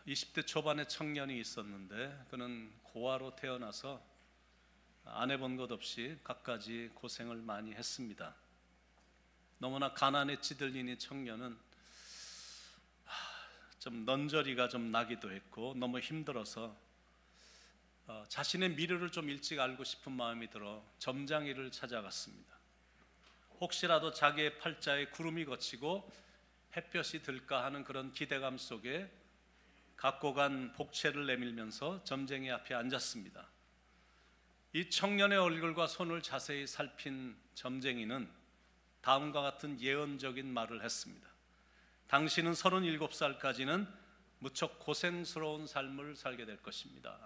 20대 초반의 청년이 있었는데 그는 고아로 태어나서 안 해본 것 없이 갖가지 고생을 많이 했습니다. 너무나 가난에 찌들린 이 청년은 좀 넌저리가 좀 나기도 했고 너무 힘들어서 자신의 미래를 좀 일찍 알고 싶은 마음이 들어 점장이를 찾아갔습니다. 혹시라도 자기의 팔자에 구름이 걷히고 햇볕이 들까 하는 그런 기대감 속에 갖고 간 복채를 내밀면서 점쟁이 앞에 앉았습니다. 이 청년의 얼굴과 손을 자세히 살핀 점쟁이는 다음과 같은 예언적인 말을 했습니다. 당신은 37살까지는 무척 고생스러운 삶을 살게 될 것입니다.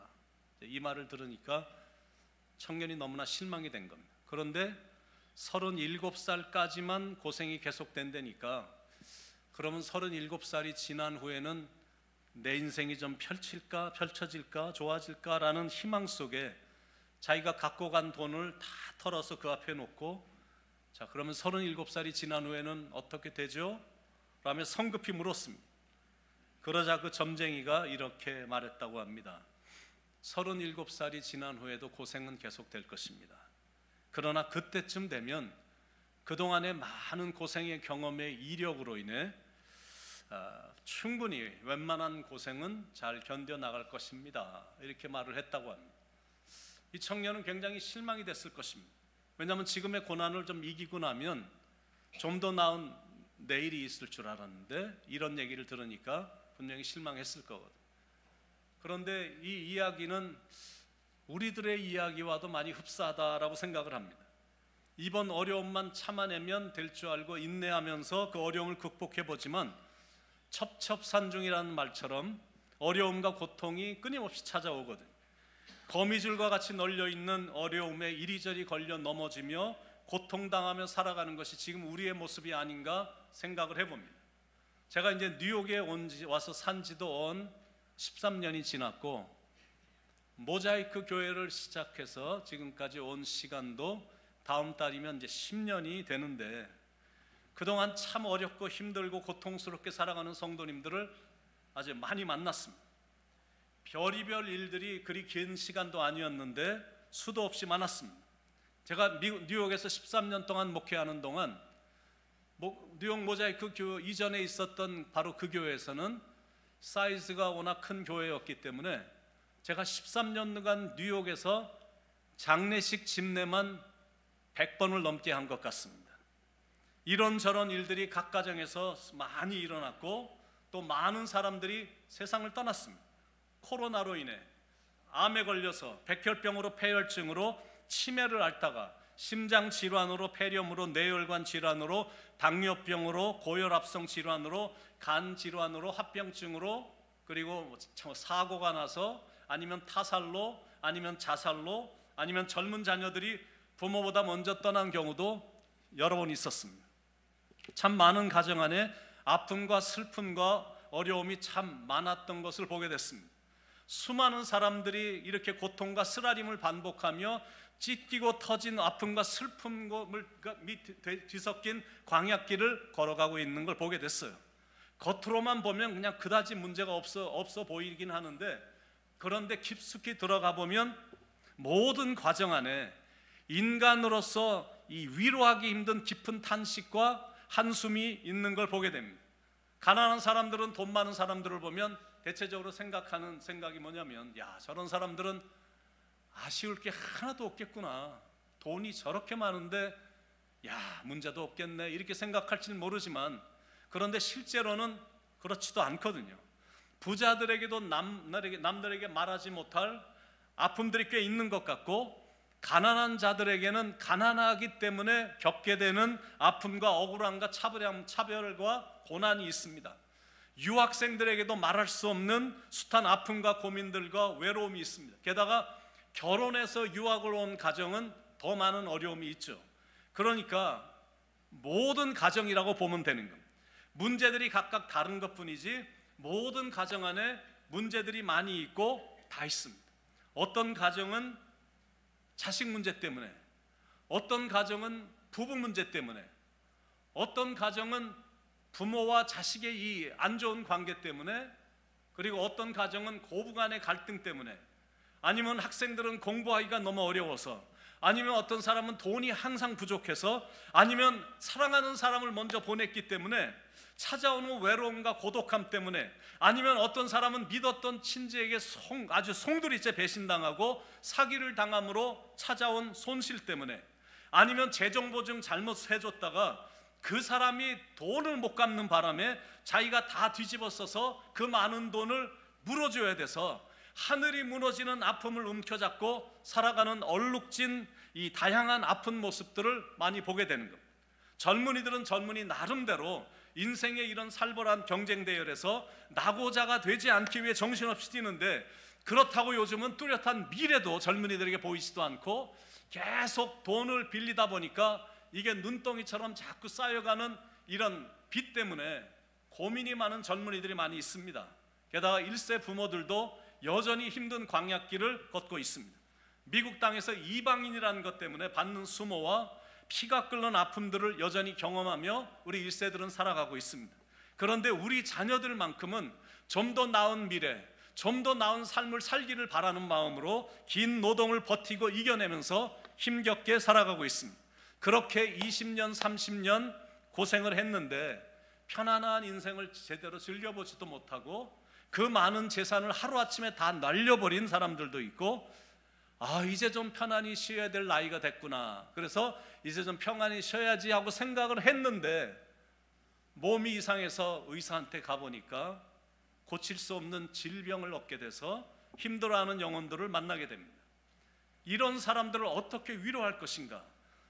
이 말을 들으니까 청년이 너무나 실망이 된 겁니다. 그런데 37살까지만 고생이 계속된다니까 그러면 37살이 지난 후에는 내 인생이 좀 펼쳐질까 좋아질까라는 희망 속에 자기가 갖고 간 돈을 다 털어서 그 앞에 놓고 자 그러면 37살이 지난 후에는 어떻게 되죠? 라며 성급히 물었습니다. 그러자 그 점쟁이가 이렇게 말했다고 합니다. 37살이 지난 후에도 고생은 계속될 것입니다. 그러나 그때쯤 되면 그동안의 많은 고생의 경험의 이력으로 인해 충분히 웬만한 고생은 잘 견뎌나갈 것입니다. 이렇게 말을 했다고 합니다. 이 청년은 굉장히 실망이 됐을 것입니다. 왜냐하면 지금의 고난을 좀 이기고 나면 좀 더 나은 내일이 있을 줄 알았는데 이런 얘기를 들으니까 분명히 실망했을 거거든요. 그런데 이 이야기는 우리들의 이야기와도 많이 흡사하다라고 생각을 합니다. 이번 어려움만 참아내면 될 줄 알고 인내하면서 그 어려움을 극복해보지만 첩첩산중이라는 말처럼 어려움과 고통이 끊임없이 찾아오거든요. 거미줄과 같이 널려있는 어려움에 이리저리 걸려 넘어지며 고통당하며 살아가는 것이 지금 우리의 모습이 아닌가 생각을 해봅니다. 제가 이제 뉴욕에 와서 산 지도 13년이 지났고 모자이크 교회를 시작해서 지금까지 온 시간도 다음 달이면 이제 10년이 되는데 그동안 참 어렵고 힘들고 고통스럽게 살아가는 성도님들을 아주 많이 만났습니다. 별의별 일들이 그리 긴 시간도 아니었는데 수도 없이 많았습니다. 제가 뉴욕에서 13년 동안 목회하는 동안 뉴욕 모자이크 교회 이전에 있었던 바로 그 교회에서는 사이즈가 워낙 큰 교회였기 때문에 제가 13년간 뉴욕에서 장례식 집례만 100번을 넘게 한 것 같습니다. 이런저런 일들이 각 가정에서 많이 일어났고 또 많은 사람들이 세상을 떠났습니다. 코로나로 인해 암에 걸려서 백혈병으로 폐혈증으로 치매를 앓다가 심장질환으로 폐렴으로 뇌혈관 질환으로 당뇨병으로 고혈압성 질환으로 간 질환으로 합병증으로 그리고 사고가 나서 아니면 타살로 아니면 자살로 아니면 젊은 자녀들이 부모보다 먼저 떠난 경우도 여러 번 있었습니다. 참 많은 가정 안에 아픔과 슬픔과 어려움이 참 많았던 것을 보게 됐습니다. 수많은 사람들이 이렇게 고통과 쓰라림을 반복하며 찢기고 터진 아픔과 슬픔을 뒤섞인 광야길을 걸어가고 있는 걸 보게 됐어요. 겉으로만 보면 그냥 그다지 문제가 없어 보이긴 하는데 그런데 깊숙이 들어가 보면 모든 과정 안에 인간으로서 이 위로하기 힘든 깊은 탄식과 한숨이 있는 걸 보게 됩니다. 가난한 사람들은 돈 많은 사람들을 보면 대체적으로 생각하는 생각이 뭐냐면 야 저런 사람들은 아쉬울 게 하나도 없겠구나. 돈이 저렇게 많은데 야 문제도 없겠네 이렇게 생각할지는 모르지만 그런데 실제로는 그렇지도 않거든요. 부자들에게도 남들에게 말하지 못할 아픔들이 꽤 있는 것 같고 가난한 자들에게는 가난하기 때문에 겪게 되는 아픔과 억울함과 차별과 고난이 있습니다. 유학생들에게도 말할 수 없는 숱한 아픔과 고민들과 외로움이 있습니다. 게다가 결혼해서 유학을 온 가정은 더 많은 어려움이 있죠. 그러니까 모든 가정이라고 보면 되는 겁니다. 문제들이 각각 다른 것뿐이지 모든 가정 안에 문제들이 많이 있고 다 있습니다. 어떤 가정은 자식 문제 때문에, 어떤 가정은 부부 문제 때문에, 어떤 가정은 부모와 자식의 이 안 좋은 관계 때문에 그리고 어떤 가정은 고부간의 갈등 때문에, 아니면 학생들은 공부하기가 너무 어려워서, 아니면 어떤 사람은 돈이 항상 부족해서, 아니면 사랑하는 사람을 먼저 보냈기 때문에 찾아오는 외로움과 고독함 때문에, 아니면 어떤 사람은 믿었던 친지에게 아주 송두리째 배신당하고 사기를 당함으로 찾아온 손실 때문에, 아니면 재정보증 잘못해줬다가 그 사람이 돈을 못 갚는 바람에 자기가 다 뒤집어 써서 그 많은 돈을 물어줘야 돼서 하늘이 무너지는 아픔을 움켜잡고 살아가는 얼룩진 이 다양한 아픈 모습들을 많이 보게 되는 겁니다. 젊은이들은 젊은이 나름대로 인생의 이런 살벌한 경쟁 대열에서 낙오자가 되지 않기 위해 정신없이 뛰는데, 그렇다고 요즘은 뚜렷한 미래도 젊은이들에게 보이지도 않고 계속 돈을 빌리다 보니까 이게 눈덩이처럼 자꾸 쌓여가는 이런 빚 때문에 고민이 많은 젊은이들이 많이 있습니다. 게다가 1세 부모들도 여전히 힘든 광약길을 걷고 있습니다. 미국 땅에서 이방인이라는 것 때문에 받는 수모와 피가 끓는 아픔들을 여전히 경험하며 우리 1세들은 살아가고 있습니다. 그런데 우리 자녀들만큼은 좀 더 나은 미래, 좀 더 나은 삶을 살기를 바라는 마음으로 긴 노동을 버티고 이겨내면서 힘겹게 살아가고 있습니다. 그렇게 20년, 30년 고생을 했는데 편안한 인생을 제대로 즐겨보지도 못하고 그 많은 재산을 하루아침에 다 날려버린 사람들도 있고, 이제 좀 편안히 쉬어야 될 나이가 됐구나, 그래서 이제 좀 평안히 쉬어야지 하고 생각을 했는데 몸이 이상해서 의사한테 가보니까 고칠 수 없는 질병을 얻게 돼서 힘들어하는 영혼들을 만나게 됩니다. 이런 사람들을 어떻게 위로할 것인가?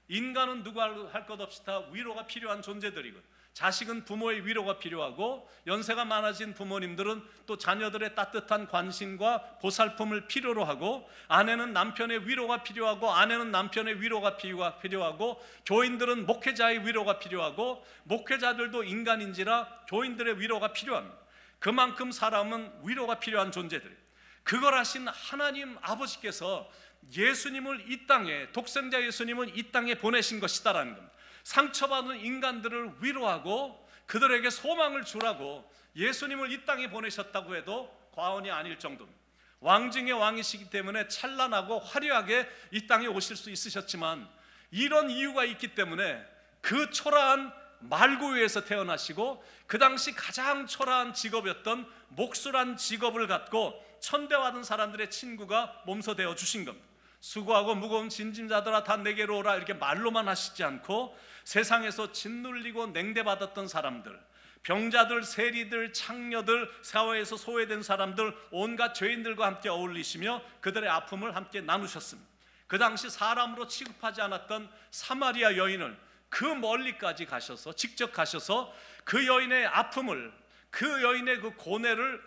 인간은 누구 할 것 없이 다 위로가 필요한 존재들이고, 자식은 부모의 위로가 필요하고, 연세가 많아진 부모님들은 또 자녀들의 따뜻한 관심과 보살핌을 필요로 하고, 아내는 남편의 위로가 필요하고, 아내는 남편의 위로가 필요하고, 교인들은 목회자의 위로가 필요하고, 목회자들도 인간인지라 교인들의 위로가 필요합니다. 그만큼 사람은 위로가 필요한 존재들이에요. 그걸 하신 하나님 아버지께서 예수님을 이 땅에, 독생자 예수님을 이 땅에 보내신 것이다라는 겁니다. 상처받은 인간들을 위로하고 그들에게 소망을 주라고 예수님을 이 땅에 보내셨다고 해도 과언이 아닐 정도입니다. 왕 중의 왕이시기 때문에 찬란하고 화려하게 이 땅에 오실 수 있으셨지만, 이런 이유가 있기 때문에 그 초라한 말구유에서 태어나시고 그 당시 가장 초라한 직업이었던 목수란 직업을 갖고 천대받은 사람들의 친구가 몸소 되어 주신 겁니다. 수고하고 무거운 짐진자들아 다 내게로 오라, 이렇게 말로만 하시지 않고 세상에서 짓눌리고 냉대받았던 사람들, 병자들, 세리들, 창녀들, 사회에서 소외된 사람들, 온갖 죄인들과 함께 어울리시며 그들의 아픔을 함께 나누셨습니다. 그 당시 사람으로 취급하지 않았던 사마리아 여인을 그 멀리까지 가셔서, 직접 가셔서 그 여인의 아픔을, 그 여인의 그 고뇌를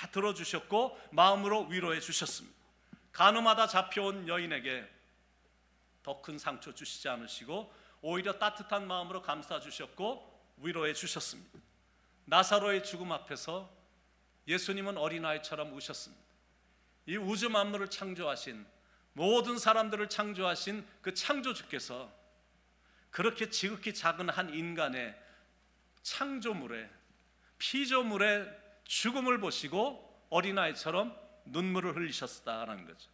다 들어주셨고 마음으로 위로해 주셨습니다. 간호마다 잡혀온 여인에게 더 큰 상처 주시지 않으시고 오히려 따뜻한 마음으로 감싸 주셨고 위로해 주셨습니다. 나사로의 죽음 앞에서 예수님은 어린아이처럼 우셨습니다. 이 우주 만물을 창조하신, 모든 사람들을 창조하신 그 창조주께서 그렇게 지극히 작은 한 인간의 창조물의, 피조물의 죽음을 보시고 어린아이처럼 눈물을 흘리셨다라는 거죠.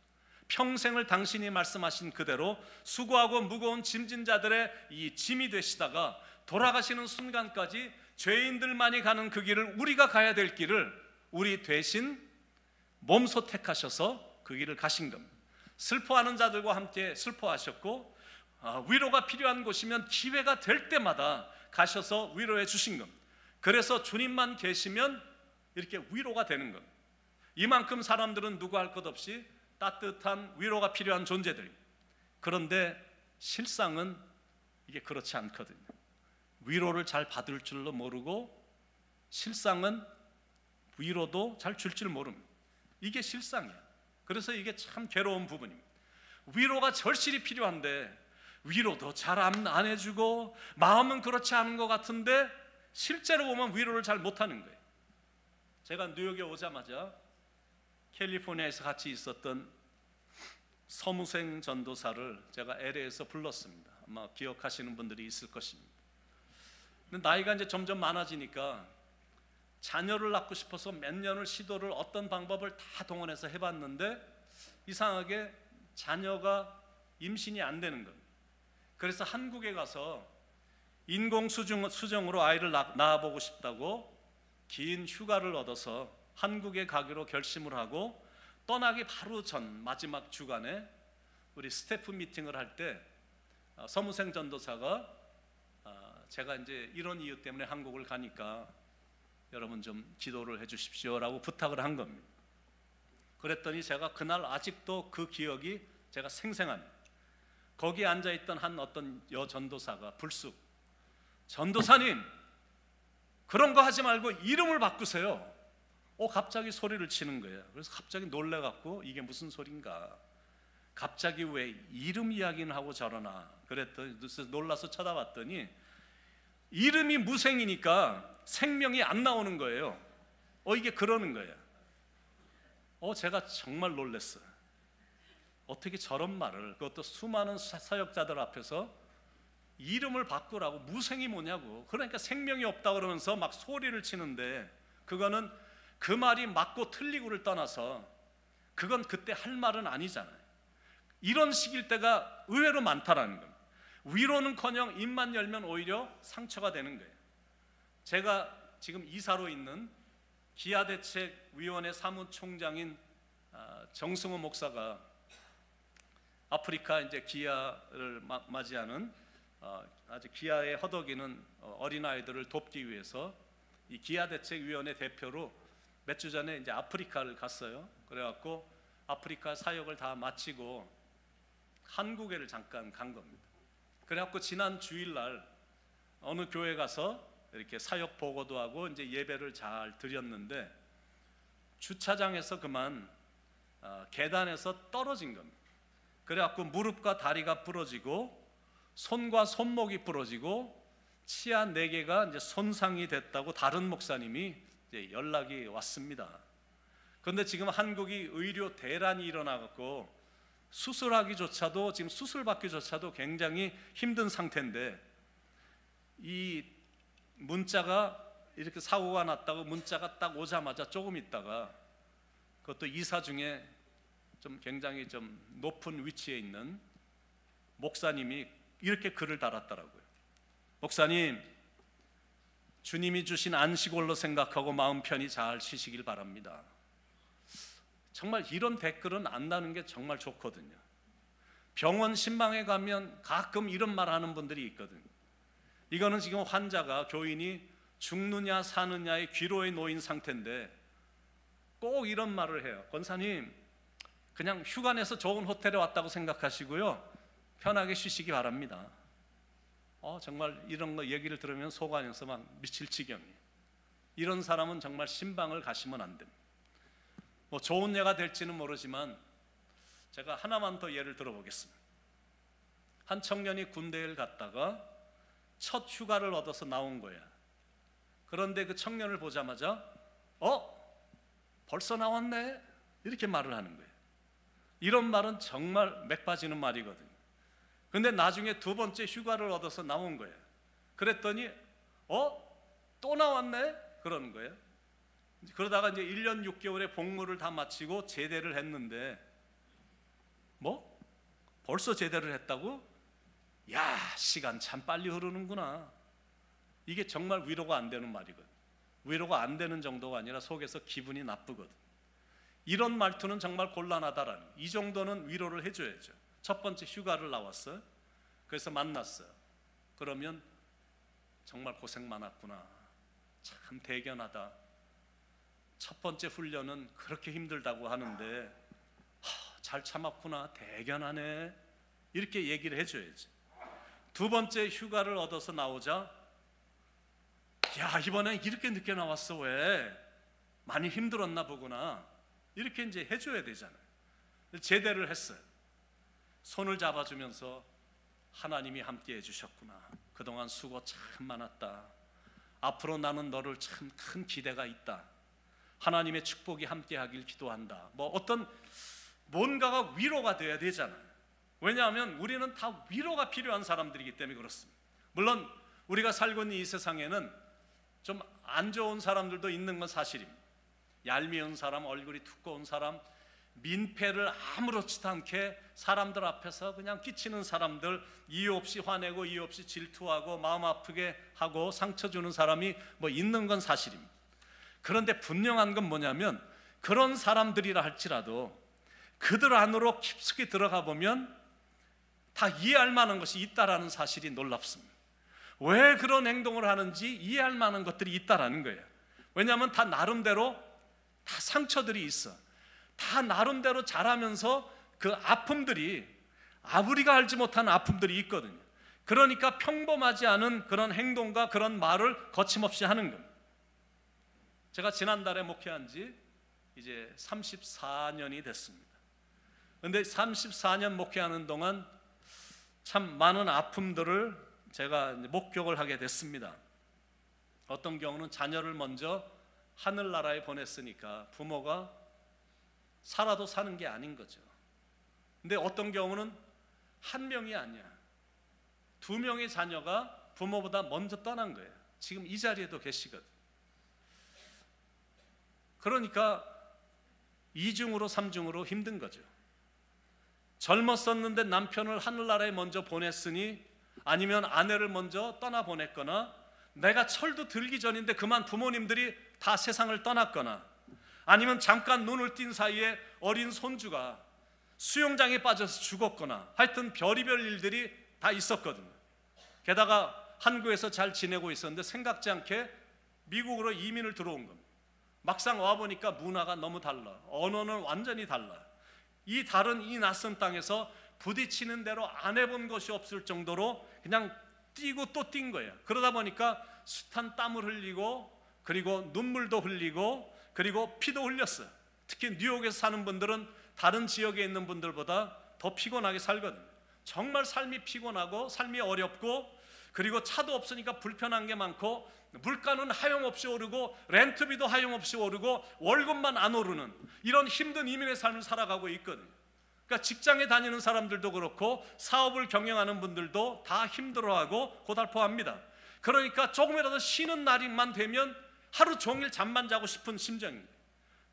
평생을 당신이 말씀하신 그대로 수고하고 무거운 짐진 자들의 이 짐이 되시다가 돌아가시는 순간까지 죄인들만이 가는 그 길을, 우리가 가야 될 길을 우리 대신 몸소 택하셔서 그 길을 가신 겁니다. 슬퍼하는 자들과 함께 슬퍼하셨고, 위로가 필요한 곳이면 기회가 될 때마다 가셔서 위로해 주신 겁니다. 그래서 주님만 계시면 이렇게 위로가 되는 겁니다. 이만큼 사람들은 누구 할 것 없이 따뜻한 위로가 필요한 존재들입니다. 그런데 실상은 이게 그렇지 않거든요. 위로를 잘 받을 줄로 모르고 실상은 위로도 잘 줄 줄 모릅니다. 이게 실상이야. 그래서 이게 참 괴로운 부분입니다. 위로가 절실히 필요한데 위로도 잘 안 해주고 마음은 그렇지 않은 것 같은데 실제로 보면 위로를 잘 못하는 거예요. 제가 뉴욕에 오자마자 캘리포니아에서 같이 있었던 서무생 전도사를 제가 LA에서 불렀습니다. 아마 기억하시는 분들이 있을 것입니다. 근데 나이가 이제 점점 많아지니까 자녀를 낳고 싶어서 몇 년을 시도를 어떤 방법을 다 동원해서 해봤는데 이상하게 자녀가 임신이 안 되는 겁니다. 그래서 한국에 가서 인공수정으로 아이를 낳아보고 싶다고 긴 휴가를 얻어서 한국에 가기로 결심을 하고 떠나기 바로 전 마지막 주간에 우리 스태프 미팅을 할 때 서무생 전도사가 제가 이제 이런 이유 때문에 한국을 가니까 여러분 좀 기도를 해 주십시오라고 부탁을 한 겁니다. 그랬더니 제가 그날 아직도 그 기억이 제가 생생합니다. 거기에 앉아있던 한 어떤 여전도사가 불쑥 전도사님 그런 거 하지 말고 이름을 바꾸세요. 갑자기 소리를 치는 거예요. 그래서 갑자기 놀래갖고 이게 무슨 소린가, 갑자기 왜 이름 이야기는 하고 저러나 그랬더니 놀라서 쳐다봤더니 이름이 무생이니까 생명이 안 나오는 거예요. 이게 그러는 거예요. 제가 정말 놀랐어요. 어떻게 저런 말을, 그것도 수많은 사역자들 앞에서 이름을 바꾸라고, 무생이 뭐냐고, 그러니까 생명이 없다 그러면서 막 소리를 치는데 그거는 그 말이 맞고 틀리고를 떠나서 그건 그때 할 말은 아니잖아요. 이런 식일 때가 의외로 많다라는 겁니다. 위로는커녕 입만 열면 오히려 상처가 되는 거예요. 제가 지금 이사로 있는 기아대책위원회 사무총장인 정승호 목사가 아프리카 이제 기아를 맞이하는 아주 기아에 허덕이는 어린아이들을 돕기 위해서 이 기아대책위원회 대표로 몇 주 전에 이제 아프리카를 갔어요. 그래갖고 아프리카 사역을 다 마치고 한국에를 잠깐 간 겁니다. 그래갖고 지난 주일날 어느 교회 가서 이렇게 사역 보고도 하고 이제 예배를 잘 드렸는데 주차장에서 그만 계단에서 떨어진 겁니다. 그래갖고 무릎과 다리가 부러지고 손과 손목이 부러지고 치아 4개가 이제 손상이 됐다고 다른 목사님이 이제 연락이 왔습니다. 그런데 지금 한국이 의료 대란이 일어나갖고 수술하기조차도, 지금 수술받기조차도 굉장히 힘든 상태인데 이 문자가 이렇게 사고가 났다고 문자가 딱 오자마자 조금 있다가 그것도 이사 중에 좀 굉장히 좀 높은 위치에 있는 목사님이 이렇게 글을 달았더라고요. 목사님, 주님이 주신 안식월로 생각하고 마음 편히 잘 쉬시길 바랍니다. 정말 이런 댓글은 안 다는 게 정말 좋거든요. 병원 신방에 가면 가끔 이런 말 하는 분들이 있거든요. 이거는 지금 환자가, 교인이 죽느냐 사느냐의 기로에 놓인 상태인데 꼭 이런 말을 해요. 권사님, 그냥 휴가 내서 좋은 호텔에 왔다고 생각하시고요, 편하게 쉬시기 바랍니다. 정말 이런 거 얘기를 들으면 속안에서 막 미칠 지경이에요. 이런 사람은 정말 신방을 가시면 안 됩니다. 좋은 예가 될지는 모르지만 제가 하나만 더 예를 들어보겠습니다. 한 청년이 군대를 갔다가 첫 휴가를 얻어서 나온 거야. 그런데 그 청년을 보자마자 벌써 나왔네? 이렇게 말을 하는 거예요. 이런 말은 정말 맥 빠지는 말이거든요. 근데 나중에 2번째 휴가를 얻어서 나온 거예요. 그랬더니 또 나왔네? 그러는 거예요. 그러다가 이제 1년 6개월의 복무를 다 마치고 제대를 했는데 벌써 제대를 했다고? 야, 시간 참 빨리 흐르는구나. 이게 정말 위로가 안 되는 말이거든. 위로가 안 되는 정도가 아니라 속에서 기분이 나쁘거든. 이런 말투는 정말 곤란하다라는, 이 정도는 위로를 해줘야죠. 첫 번째 휴가를 나왔어요. 그래서 만났어요. 그러면 정말 고생 많았구나, 참 대견하다, 첫 번째 훈련은 그렇게 힘들다고 하는데 잘 참았구나, 대견하네, 이렇게 얘기를 해줘야지. 2번째 휴가를 얻어서 나오자 야, 이번엔 이렇게 늦게 나왔어, 왜? 많이 힘들었나 보구나, 이렇게 이제 해줘야 되잖아요. 제대를 했어요. 손을 잡아주면서 하나님이 함께 해주셨구나, 그동안 수고 참 많았다, 앞으로 나는 너를 참 큰 기대가 있다, 하나님의 축복이 함께 하길 기도한다, 어떤 뭔가가 위로가 돼야 되잖아요. 왜냐하면 우리는 다 위로가 필요한 사람들이기 때문에 그렇습니다. 물론 우리가 살고 있는 이 세상에는 좀 안 좋은 사람들도 있는 건 사실입니다. 얄미운 사람, 얼굴이 두꺼운 사람, 민폐를 아무렇지도 않게 사람들 앞에서 그냥 끼치는 사람들, 이유 없이 화내고 이유 없이 질투하고 마음 아프게 하고 상처 주는 사람이 뭐 있는 건 사실입니다. 그런데 분명한 건 뭐냐면, 그런 사람들이라 할지라도 그들 안으로 깊숙이 들어가 보면 다 이해할 만한 것이 있다라는 사실이 놀랍습니다. 왜 그런 행동을 하는지 이해할 만한 것들이 있다라는 거예요. 왜냐하면 다 나름대로 다 상처들이 있어. 다 나름대로 자라면서 그 아픔들이, 우리가 알지 못한 아픔들이 있거든요. 그러니까 평범하지 않은 그런 행동과 그런 말을 거침없이 하는 겁니다. 제가 지난달에 목회한 지 이제 34년이 됐습니다. 그런데 34년 목회하는 동안 참 많은 아픔들을 제가 목격을 하게 됐습니다. 어떤 경우는 자녀를 먼저 하늘나라에 보냈으니까 부모가 살아도 사는 게 아닌 거죠. 근데 어떤 경우는 한 명이 아니야, 2명의 자녀가 부모보다 먼저 떠난 거예요. 지금 이 자리에도 계시거든. 그러니까 2중으로 3중으로 힘든 거죠. 젊었었는데 남편을 하늘나라에 먼저 보냈으니, 아니면 아내를 먼저 떠나보냈거나, 내가 철도 들기 전인데 그만 부모님들이 다 세상을 떠났거나, 아니면 잠깐 눈을 띈 사이에 어린 손주가 수영장에 빠져서 죽었거나, 하여튼 별의별 일들이 다 있었거든요. 게다가 한국에서 잘 지내고 있었는데 생각지 않게 미국으로 이민을 들어온 겁니다. 막상 와보니까 문화가 너무 달라, 언어는 완전히 달라. 이 다른 이 낯선 땅에서 부딪히는 대로 안 해본 것이 없을 정도로 그냥 뛰고 또 뛴 거예요. 그러다 보니까 숱한 땀을 흘리고, 그리고 눈물도 흘리고, 그리고 피도 흘렸어요. 특히 뉴욕에서 사는 분들은 다른 지역에 있는 분들보다 더 피곤하게 살거든요. 정말 삶이 피곤하고 삶이 어렵고, 그리고 차도 없으니까 불편한 게 많고, 물가는 하염없이 오르고 렌트비도 하염없이 오르고 월급만 안 오르는 이런 힘든 이민의 삶을 살아가고 있거든요. 그러니까 직장에 다니는 사람들도 그렇고 사업을 경영하는 분들도 다 힘들어하고 고달퍼합니다. 그러니까 조금이라도 쉬는 날만 되면 하루 종일 잠만 자고 싶은 심정입니다.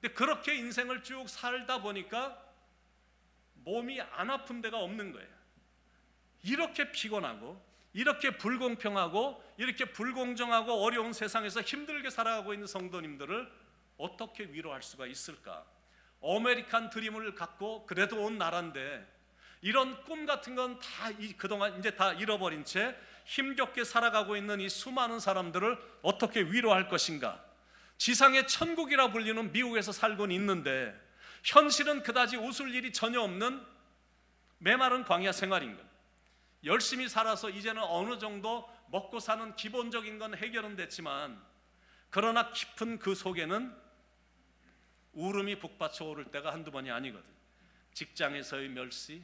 근데 그렇게 인생을 쭉 살다 보니까 몸이 안 아픈 데가 없는 거예요. 이렇게 피곤하고, 이렇게 불공평하고, 이렇게 불공정하고 어려운 세상에서 힘들게 살아가고 있는 성도님들을 어떻게 위로할 수가 있을까? 아메리칸 드림을 갖고 그래도 온 나라인데 이런 꿈 같은 건 다 그동안 이제 다 잃어버린 채 힘겹게 살아가고 있는 이 수많은 사람들을 어떻게 위로할 것인가? 지상의 천국이라 불리는 미국에서 살고는 있는데 현실은 그다지 웃을 일이 전혀 없는 메마른 광야 생활인 것. 열심히 살아서 이제는 어느 정도 먹고 사는 기본적인 건 해결은 됐지만, 그러나 깊은 그 속에는 울음이 북받쳐 오를 때가 한두 번이 아니거든. 직장에서의 멸시,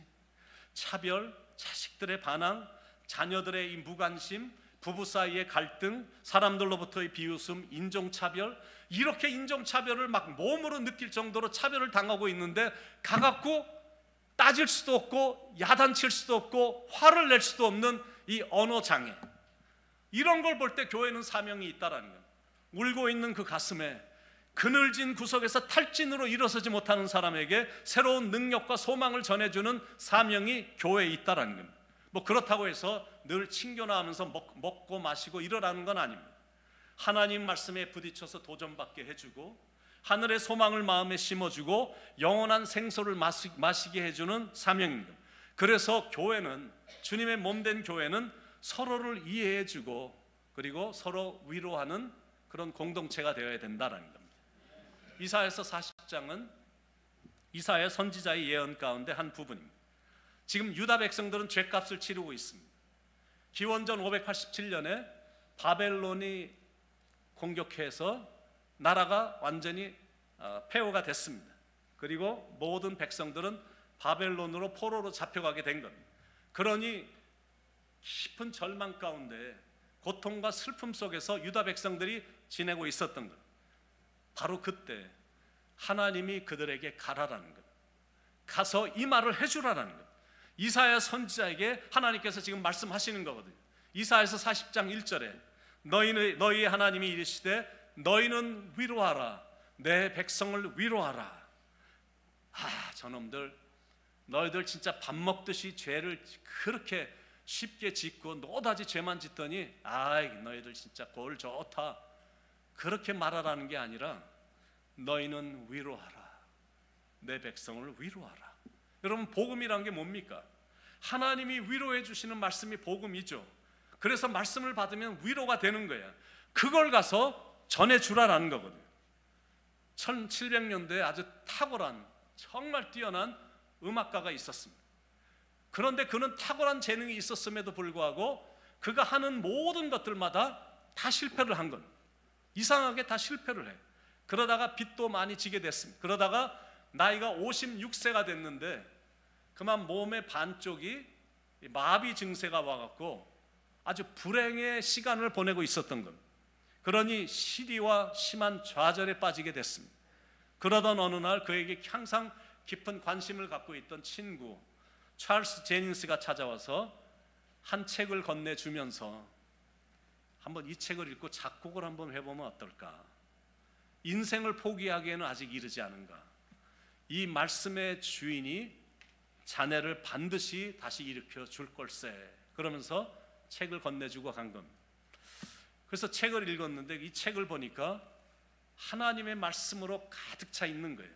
차별, 자식들의 반항, 자녀들의 이 무관심, 부부 사이의 갈등, 사람들로부터의 비웃음, 인종차별, 이렇게 인종차별을 막 몸으로 느낄 정도로 차별을 당하고 있는데 가갖고 따질 수도 없고 야단칠 수도 없고 화를 낼 수도 없는 이 언어장애, 이런 걸 볼 때 교회는 사명이 있다라는 거예요. 울고 있는 그 가슴에 그늘진 구석에서 탈진으로 일어서지 못하는 사람에게 새로운 능력과 소망을 전해주는 사명이 교회에 있다라는 겁니다. 뭐 그렇다고 해서 늘 친교나하면서 먹고 마시고 이러라는 건 아닙니다. 하나님 말씀에 부딪혀서 도전받게 해주고, 하늘의 소망을 마음에 심어주고 영원한 생수를 마시게 해주는 사명입니다. 그래서 교회는, 주님의 몸된 교회는 서로를 이해해주고 그리고 서로 위로하는 그런 공동체가 되어야 된다는 겁니다. 이사야서 40장은 이사야 선지자의 예언 가운데 한 부분입니다. 지금 유다 백성들은 죗값을 치르고 있습니다. 기원전 587년에 바벨론이 공격해서 나라가 완전히 폐허가 됐습니다. 그리고 모든 백성들은 바벨론으로 포로로 잡혀가게 된 겁니다. 그러니 깊은 절망 가운데 고통과 슬픔 속에서 유다 백성들이 지내고 있었던 것. 바로 그때 하나님이 그들에게 가라라는 것, 가서 이 말을 해주라라는 것, 이사야 선지자에게 하나님께서 지금 말씀하시는 거거든요. 이사야서 40장 1절에 너희 하나님이 이르시되 너희는 위로하라, 내 백성을 위로하라. 저놈들, 너희들 진짜 밥 먹듯이 죄를 그렇게 쉽게 짓고 노다지 죄만 짓더니 너희들 진짜 꼴 좋다, 그렇게 말하라는 게 아니라 너희는 위로하라, 내 백성을 위로하라. 여러분, 복음이란 게 뭡니까? 하나님이 위로해 주시는 말씀이 복음이죠. 그래서 말씀을 받으면 위로가 되는 거야. 그걸 가서 전해주라라는 거거든요. 1700년대에 아주 탁월한, 정말 뛰어난 음악가가 있었습니다. 그런데 그는 탁월한 재능이 있었음에도 불구하고 그가 하는 모든 것들마다 다 실패를 한 겁니다. 이상하게 다 실패를 해. 그러다가 빚도 많이 지게 됐습니다. 그러다가 나이가 56세가 됐는데 그만 몸의 반쪽이 마비 증세가 와갖고 아주 불행의 시간을 보내고 있었던 겁니다. 그러니 시리와 심한 좌절에 빠지게 됐습니다. 그러던 어느 날 그에게 항상 깊은 관심을 갖고 있던 친구 찰스 제닌스가 찾아와서 한 책을 건네주면서 한번 이 책을 읽고 작곡을 한번 해보면 어떨까? 인생을 포기하기에는 아직 이르지 않은가? 이 말씀의 주인이 자네를 반드시 다시 일으켜 줄 걸세. 그러면서 책을 건네주고 간 겁니다. 그래서 책을 읽었는데 이 책을 보니까 하나님의 말씀으로 가득 차 있는 거예요.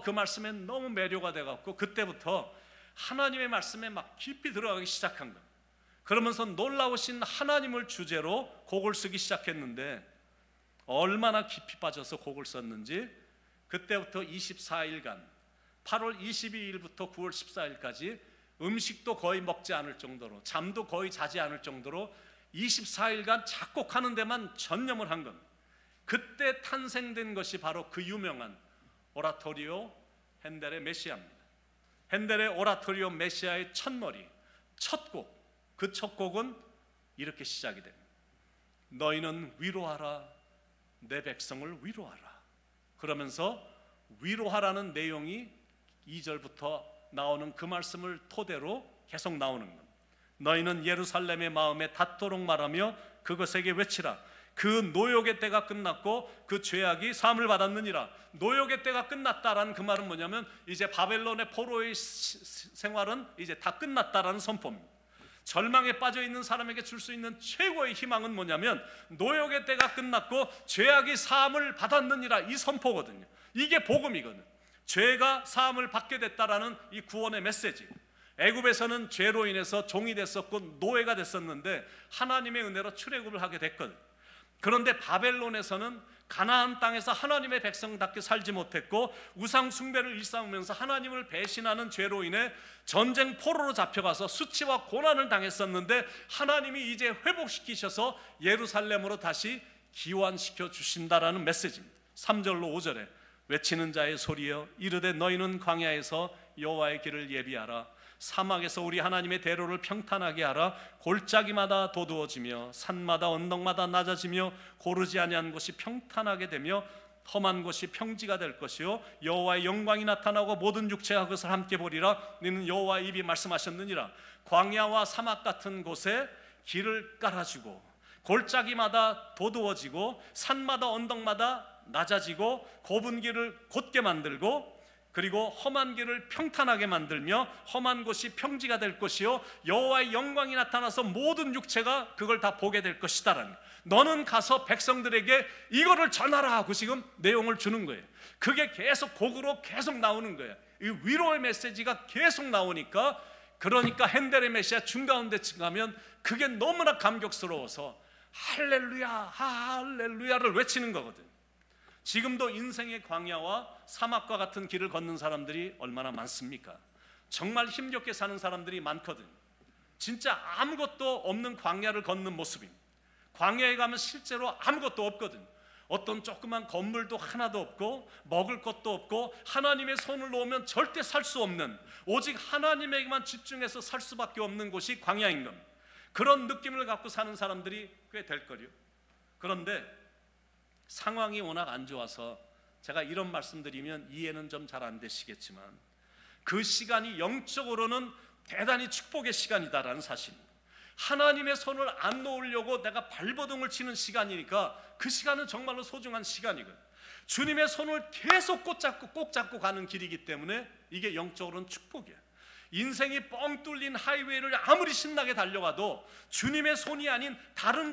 그 말씀에 너무 매료가 돼갖고 그때부터 하나님의 말씀에 막 깊이 들어가기 시작한 거예요. 그러면서 놀라우신 하나님을 주제로 곡을 쓰기 시작했는데 얼마나 깊이 빠져서 곡을 썼는지 그때부터 24일간 8월 22일부터 9월 14일까지 음식도 거의 먹지 않을 정도로 잠도 거의 자지 않을 정도로 24일간 작곡하는 데만 전념을 한 겁니다. 그때 탄생된 것이 바로 그 유명한 오라토리오 핸델의 메시아입니다. 핸델의 오라토리오 메시아의 첫머리, 첫 곡, 그 첫 곡은 이렇게 시작이 됩니다. 너희는 위로하라, 내 백성을 위로하라. 그러면서 위로하라는 내용이 2절부터 나오는 그 말씀을 토대로 계속 나오는 겁니다. 너희는 예루살렘의 마음에 닿도록 말하며 그것에게 외치라. 그 노역의 때가 끝났고 그 죄악이 사함을 받았느니라. 노역의 때가 끝났다라는 그 말은 뭐냐면 이제 바벨론의 포로의 생활은 이제 다 끝났다라는 선포입니다. 절망에 빠져 있는 사람에게 줄 수 있는 최고의 희망은 뭐냐면 노역의 때가 끝났고 죄악이 사함을 받았느니라, 이 선포거든요. 이게 복음이거든요. 죄가 사함을 받게 됐다라는 이 구원의 메시지. 애굽에서는 죄로 인해서 종이 됐었고 노예가 됐었는데 하나님의 은혜로 출애굽을 하게 됐거든요. 그런데 바벨론에서는 가나안 땅에서 하나님의 백성답게 살지 못했고 우상 숭배를 일삼으면서 하나님을 배신하는 죄로 인해 전쟁 포로로 잡혀가서 수치와 고난을 당했었는데 하나님이 이제 회복시키셔서 예루살렘으로 다시 기환시켜 주신다라는 메시지입니다. 3절로 5절에 외치는 자의 소리여 이르되 너희는 광야에서 여호와의 길을 예비하라. 사막에서 우리 하나님의 대로를 평탄하게 하라. 골짜기마다 도두어지며 산마다 언덕마다 낮아지며 고르지 아니한 곳이 평탄하게 되며 험한 곳이 평지가 될 것이요 여호와의 영광이 나타나고 모든 육체가 그것을 함께 보리라. 너는 여호와의 입이 말씀하셨느니라. 광야와 사막 같은 곳에 길을 깔아주고 골짜기마다 도두어지고 산마다 언덕마다 낮아지고 좁은 길을 곧게 만들고 그리고 험한 길을 평탄하게 만들며 험한 곳이 평지가 될 것이요 여호와의 영광이 나타나서 모든 육체가 그걸 다 보게 될 것이다라는, 너는 가서 백성들에게 이거를 전하라 하고 지금 내용을 주는 거예요. 그게 계속 곡으로 계속 나오는 거예요. 이 위로의 메시지가 계속 나오니까, 그러니까 핸델의 메시아 중가운데쯤 가면 그게 너무나 감격스러워서 할렐루야 할렐루야를 외치는 거거든. 지금도 인생의 광야와 사막과 같은 길을 걷는 사람들이 얼마나 많습니까? 정말 힘겹게 사는 사람들이 많거든요. 진짜 아무것도 없는 광야를 걷는 모습입니다. 광야에 가면 실제로 아무것도 없거든요. 어떤 조그만 건물도 하나도 없고 먹을 것도 없고 하나님의 손을 놓으면 절대 살 수 없는, 오직 하나님에게만 집중해서 살 수밖에 없는 곳이 광야인 겁니다. 그런 느낌을 갖고 사는 사람들이 꽤 될 거요. 그런데 상황이 워낙 안 좋아서 제가 이런 말씀드리면 이해는 좀 잘 안 되시겠지만 그 시간이 영적으로는 대단히 축복의 시간이다라는 사실입니다. 하나님의 손을 안 놓으려고 내가 발버둥을 치는 시간이니까 그 시간은 정말로 소중한 시간이거든. 주님의 손을 계속 꼭 잡고 가는 길이기 때문에 이게 영적으로는 축복이야. 인생이 뻥 뚫린 하이웨이를 아무리 신나게 달려가도 주님의 손이 아닌 다른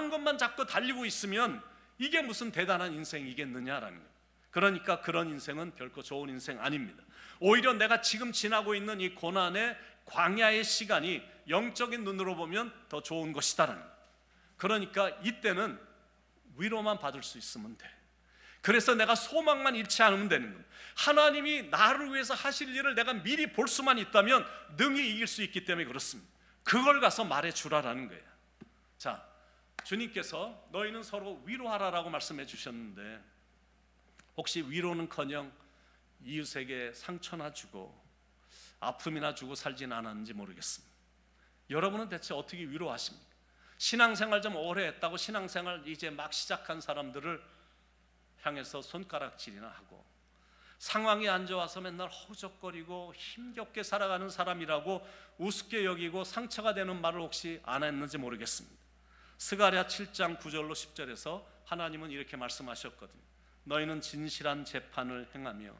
것만 잡고 달리고 있으면 이게 무슨 대단한 인생이겠느냐라는 거예요. 그러니까 그런 인생은 결코 좋은 인생 아닙니다. 오히려 내가 지금 지나고 있는 이 고난의 광야의 시간이 영적인 눈으로 보면 더 좋은 것이다라는 거예요. 그러니까 이때는 위로만 받을 수 있으면 돼. 그래서 내가 소망만 잃지 않으면 되는 겁니다. 하나님이 나를 위해서 하실 일을 내가 미리 볼 수만 있다면 능히 이길 수 있기 때문에 그렇습니다. 그걸 가서 말해 주라라는 거예요. 자, 주님께서 너희는 서로 위로하라라고 말씀해 주셨는데 혹시 위로는커녕 이웃에게 상처나 주고 아픔이나 주고 살진 않았는지 모르겠습니다. 여러분은 대체 어떻게 위로하십니까? 신앙생활 좀 오래 했다고 신앙생활 이제 막 시작한 사람들을 향해서 손가락질이나 하고 상황이 안 좋아서 맨날 허우적거리고 힘겹게 살아가는 사람이라고 우습게 여기고 상처가 되는 말을 혹시 안 했는지 모르겠습니다. 스가랴 7장 9절로 10절에서 하나님은 이렇게 말씀하셨거든요. 너희는 진실한 재판을 행하며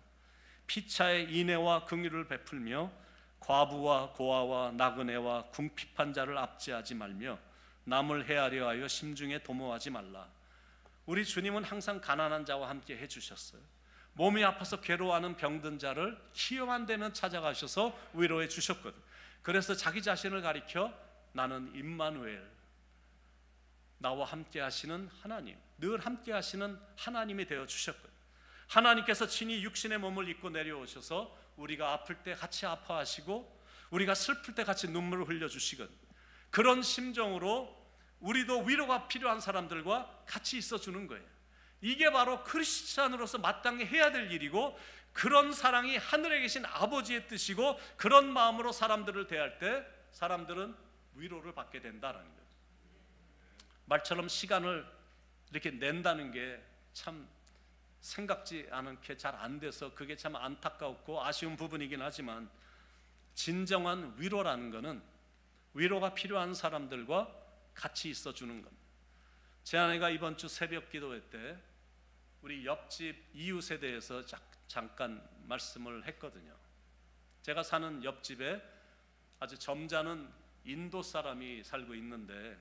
피차의 인애와 긍휼을 베풀며 과부와 고아와 나그네와 궁핍한 자를 압제하지 말며 남을 해하려 하여 심중에 도모하지 말라. 우리 주님은 항상 가난한 자와 함께 해주셨어요. 몸이 아파서 괴로워하는 병든 자를 기회만 되면 찾아가셔서 위로해 주셨거든. 그래서 자기 자신을 가리켜 나는 임마누엘, 나와 함께 하시는 하나님, 늘 함께 하시는 하나님이 되어 주셨거든. 하나님께서 친히 육신의 몸을 입고 내려오셔서 우리가 아플 때 같이 아파하시고 우리가 슬플 때 같이 눈물을 흘려주시거든. 그런 심정으로 우리도 위로가 필요한 사람들과 같이 있어주는 거예요. 이게 바로 크리스찬으로서 마땅히 해야 될 일이고, 그런 사랑이 하늘에 계신 아버지의 뜻이고, 그런 마음으로 사람들을 대할 때 사람들은 위로를 받게 된다는 거예요. 말처럼 시간을 이렇게 낸다는 게 참 생각지 않게 잘 안 돼서 그게 참 안타깝고 아쉬운 부분이긴 하지만, 진정한 위로라는 것은 위로가 필요한 사람들과 같이 있어주는 겁니다. 제 아내가 이번 주 새벽 기도회 때 우리 옆집 이웃에 대해서 잠깐 말씀을 했거든요. 제가 사는 옆집에 아주 점잖은 인도 사람이 살고 있는데,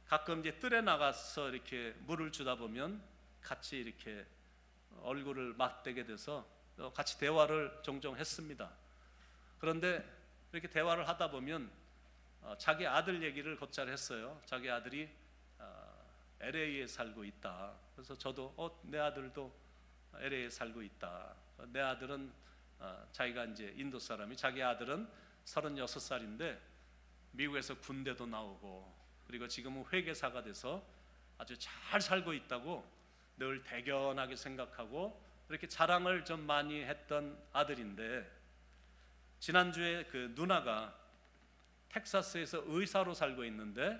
가끔 이제 뜰에 나가서 이렇게 물을 주다 보면 같이 이렇게 얼굴을 맞대게 돼서 같이 대화를 종종 했습니다. 그런데 이렇게 대화를 하다 보면 자기 아들 얘기를 곧잘 했어요. 자기 아들이 LA에 살고 있다. 그래서 저도 내 아들도 LA에 살고 있다. 내 아들은 자기가 이제 인도 사람이, 자기 아들은 36살인데 미국에서 군대도 나오고 그리고 지금은 회계사가 돼서 아주 잘 살고 있다고 늘 대견하게 생각하고 이렇게 자랑을 좀 많이 했던 아들인데, 지난주에 그 누나가 텍사스에서 의사로 살고 있는데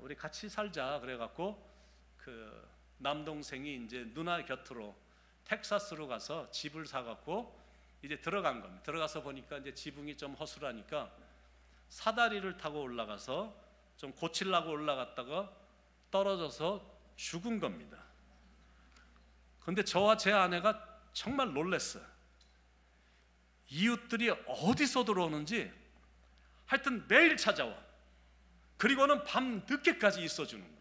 우리 같이 살자 그래갖고 그 남동생이 이제 누나 곁으로 텍사스로 가서 집을 사갖고 이제 들어간 겁니다. 들어가서 보니까 이제 지붕이 좀 허술하니까 사다리를 타고 올라가서 좀 고치려고 올라갔다가 떨어져서 죽은 겁니다. 그런데 저와 제 아내가 정말 놀랐어요. 이웃들이 어디서 들어오는지 하여튼 매일 찾아와. 그리고는 밤 늦게까지 있어주는 거예요.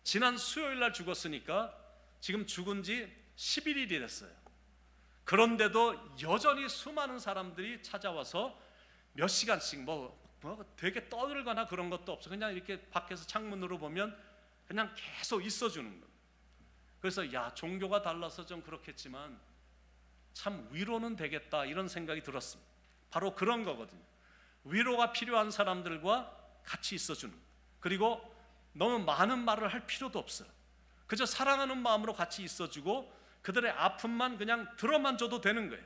지난 수요일 날 죽었으니까 지금 죽은 지 11일이 됐어요. 그런데도 여전히 수많은 사람들이 찾아와서 몇 시간씩 뭐 되게 떠들거나 그런 것도 없어. 그냥 이렇게 밖에서 창문으로 보면 그냥 계속 있어주는 거예요. 그래서 야, 종교가 달라서 좀 그렇겠지만 참 위로는 되겠다, 이런 생각이 들었습니다. 바로 그런 거거든요. 위로가 필요한 사람들과 같이 있어주는, 그리고 너무 많은 말을 할 필요도 없어요. 그저 사랑하는 마음으로 같이 있어주고 그들의 아픔만 그냥 들어만 줘도 되는 거예요.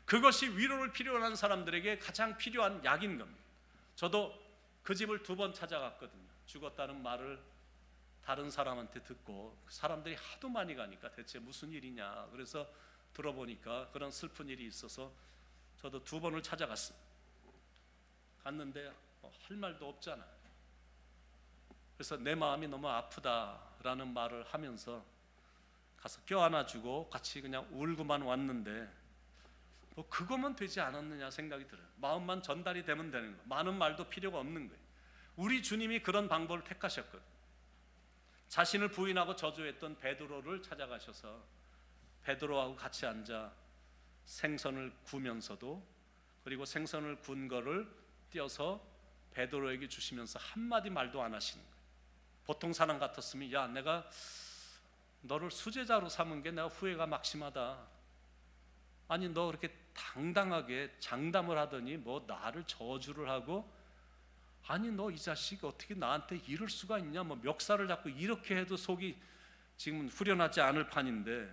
그것이 위로를 필요로 하는 사람들에게 가장 필요한 약인 겁니다. 저도 그 집을 2번 찾아갔거든요. 죽었다는 말을 다른 사람한테 듣고 사람들이 하도 많이 가니까 대체 무슨 일이냐, 그래서 들어보니까 그런 슬픈 일이 있어서 저도 2번을 찾아갔습니다. 갔는데 할 말도 없잖아. 그래서 내 마음이 너무 아프다라는 말을 하면서 가서 껴안아주고 같이 그냥 울고만 왔는데 뭐 그거면 되지 않았느냐 생각이 들어요. 마음만 전달이 되면 되는 거예요. 많은 말도 필요가 없는 거예요. 우리 주님이 그런 방법을 택하셨거든요. 자신을 부인하고 저주했던 베드로를 찾아가셔서 베드로하고 같이 앉아 생선을 구면서도, 그리고 생선을 군 거를 띄어서 베드로에게 주시면서 한마디 말도 안 하시는 거예요. 보통 사람 같았으면 야, 내가 너를 수제자로 삼은 게 내가 후회가 막심하다. 아니 너 그렇게 당당하게 장담을 하더니 뭐 나를 저주를 하고, 아니 너 이 자식 어떻게 나한테 이럴 수가 있냐, 뭐 멱살을 잡고 이렇게 해도 속이 지금 후련하지 않을 판인데,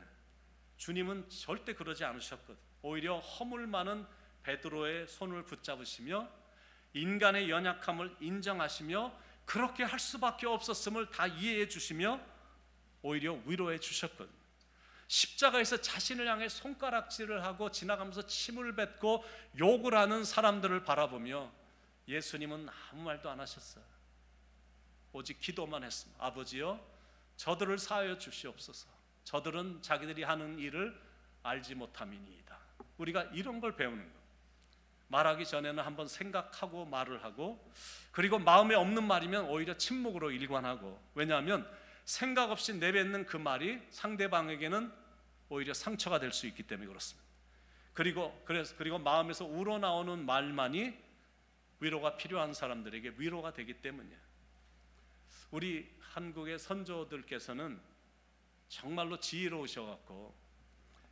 주님은 절대 그러지 않으셨거든. 오히려 허물 많은 베드로의 손을 붙잡으시며 인간의 연약함을 인정하시며 그렇게 할 수밖에 없었음을 다 이해해 주시며 오히려 위로해 주셨거든. 십자가에서 자신을 향해 손가락질을 하고 지나가면서 침을 뱉고 욕을 하는 사람들을 바라보며 예수님은 아무 말도 안 하셨어요. 오직 기도만 했습니다. 아버지여, 저들을 사하여 주시옵소서. 저들은 자기들이 하는 일을 알지 못함이니이다. 우리가 이런 걸 배우는 거예요. 말하기 전에는 한번 생각하고 말을 하고, 그리고 마음에 없는 말이면 오히려 침묵으로 일관하고, 왜냐하면 생각 없이 내뱉는 그 말이 상대방에게는 오히려 상처가 될 수 있기 때문에 그렇습니다. 그리고 마음에서 우러나오는 말만이 위로가 필요한 사람들에게 위로가 되기 때문이에요. 우리 한국의 선조들께서는 정말로 지혜로우셔갖고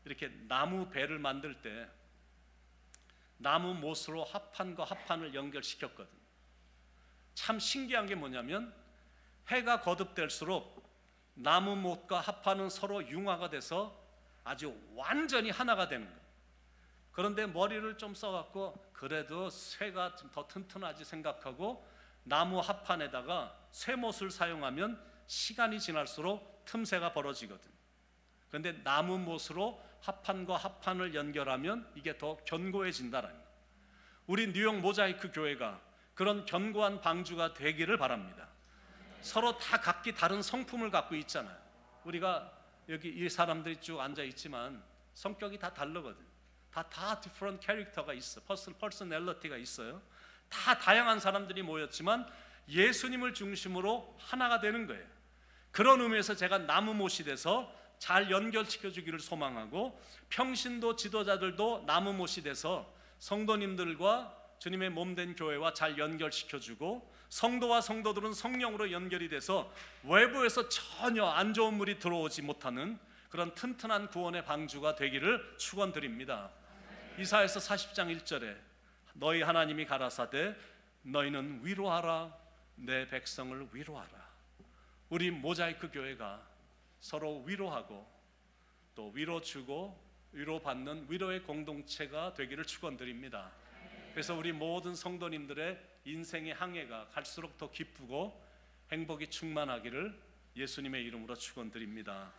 이렇게 나무 배를 만들 때 나무 못으로 합판과 합판을 연결시켰거든요. 참 신기한 게 뭐냐면 해가 거듭될수록 나무 못과 합판은 서로 융화가 돼서 아주 완전히 하나가 되는 거예요. 그런데 머리를 좀 써갖고 그래도 쇠가 좀 더 튼튼하지 생각하고 나무 합판에다가 쇠못을 사용하면 시간이 지날수록 틈새가 벌어지거든. 그런데 나무 못으로 합판과 합판을 연결하면 이게 더 견고해진다는 거예요. 우리 뉴욕 모자이크 교회가 그런 견고한 방주가 되기를 바랍니다. 서로 다 각기 다른 성품을 갖고 있잖아요. 우리가 여기 이 사람들이 쭉 앉아 있지만 성격이 다 다르거든. 다 different character가 있어. personality가 있어요. 다 다양한 사람들이 모였지만 예수님을 중심으로 하나가 되는 거예요. 그런 의미에서 제가 나무 못이 돼서 잘 연결시켜 주기를 소망하고, 평신도 지도자들도 나무 못이 돼서 성도님들과 주님의 몸된 교회와 잘 연결시켜 주고, 성도와 성도들은 성령으로 연결이 돼서 외부에서 전혀 안 좋은 물이 들어오지 못하는 그런 튼튼한 구원의 방주가 되기를 축원드립니다. 이사야서 40장 1절에 너희 하나님이 가라사대 너희는 위로하라, 내 백성을 위로하라. 우리 모자이크 교회가 서로 위로하고 또 위로 주고 위로받는 위로의 공동체가 되기를 축원드립니다. 그래서 우리 모든 성도님들의 인생의 항해가 갈수록 더 기쁘고 행복이 충만하기를 예수님의 이름으로 축원드립니다.